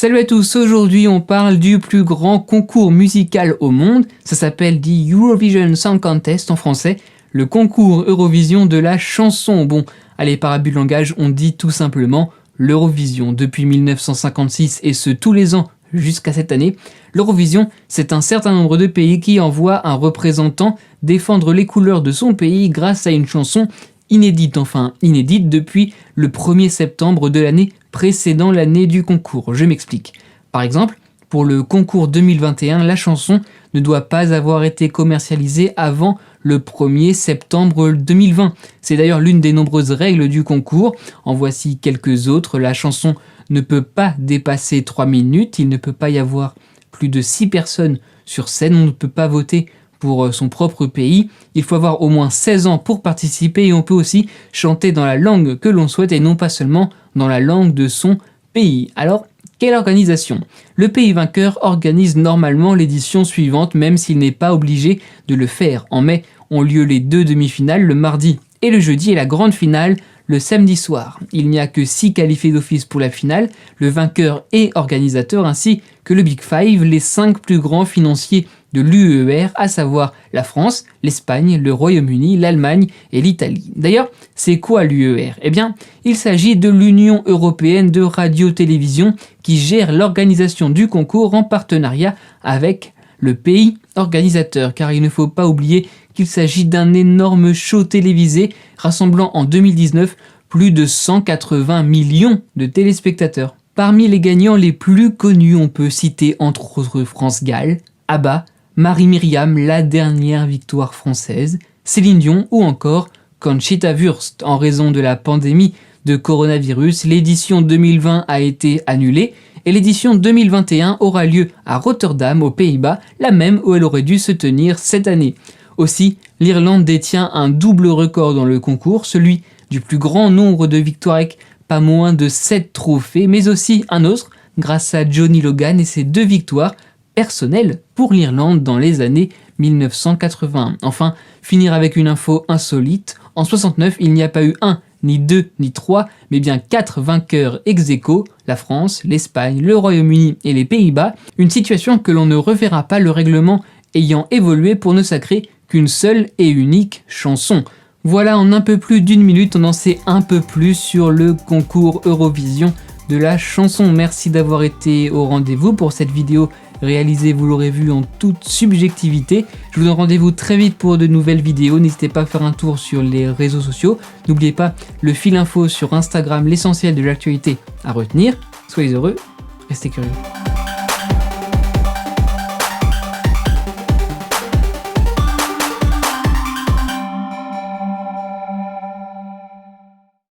Salut à tous, aujourd'hui on parle du plus grand concours musical au monde, ça s'appelle The Eurovision Song Contest en français, le concours Eurovision de la chanson. Bon, allez, par abus de langage, on dit tout simplement l'Eurovision. Depuis 1956 et ce tous les ans jusqu'à cette année, l'Eurovision, c'est un certain nombre de pays qui envoient un représentant défendre les couleurs de son pays grâce à une chanson inédite depuis le 1er septembre de l'année précédant l'année du concours. Je m'explique. Par exemple, pour le concours 2021, la chanson ne doit pas avoir été commercialisée avant le 1er septembre 2020. C'est d'ailleurs l'une des nombreuses règles du concours. En voici quelques autres. La chanson ne peut pas dépasser 3 minutes. Il ne peut pas y avoir plus de 6 personnes sur scène. On ne peut pas voter pour son propre pays. Il faut avoir au moins 16 ans pour participer et on peut aussi chanter dans la langue que l'on souhaite et non pas seulement dans la langue de son pays. Alors, quelle organisation ? Le pays vainqueur organise normalement l'édition suivante, même s'il n'est pas obligé de le faire. En mai ont lieu les 2 demi-finales, le mardi et le jeudi, et la grande finale le samedi soir. Il n'y a que 6 qualifiés d'office pour la finale, le vainqueur et organisateur, ainsi que le Big Five, les 5 plus grands financiers de l'UER, à savoir la France, l'Espagne, le Royaume-Uni, l'Allemagne et l'Italie. D'ailleurs, c'est quoi l'UER ? Eh bien, il s'agit de l'Union européenne de radio-télévision qui gère l'organisation du concours en partenariat avec le pays organisateur, car il ne faut pas oublier qu'il s'agit d'un énorme show télévisé rassemblant en 2019 plus de 180 millions de téléspectateurs. Parmi les gagnants les plus connus, on peut citer entre autres France Gall, ABBA, Marie-Myriam, la dernière victoire française, Céline Dion ou encore Conchita Wurst. En raison de la pandémie de coronavirus, l'édition 2020 a été annulée et l'édition 2021 aura lieu à Rotterdam, aux Pays-Bas, la même où elle aurait dû se tenir cette année. Aussi, l'Irlande détient un double record dans le concours, celui du plus grand nombre de victoires avec pas moins de 7 trophées, mais aussi un autre grâce à Johnny Logan et ses 2 victoires personnelles pour l'Irlande dans les années 1981. Enfin, finir avec une info insolite, en 69, il n'y a pas eu 1, ni 2, ni 3, mais bien 4 vainqueurs ex aequo, la France, l'Espagne, le Royaume-Uni et les Pays-Bas, une situation que l'on ne reverra pas, le règlement ayant évolué pour ne sacrer qu'une seule et unique chanson. Voilà, en un peu plus d'1 minute, on en sait un peu plus sur le concours Eurovision de la chanson. Merci d'avoir été au rendez-vous pour cette vidéo réalisée, vous l'aurez vu, en toute subjectivité. Je vous donne rendez-vous très vite pour de nouvelles vidéos. N'hésitez pas à faire un tour sur les réseaux sociaux. N'oubliez pas le fil info sur Instagram, l'essentiel de l'actualité à retenir. Soyez heureux, restez curieux.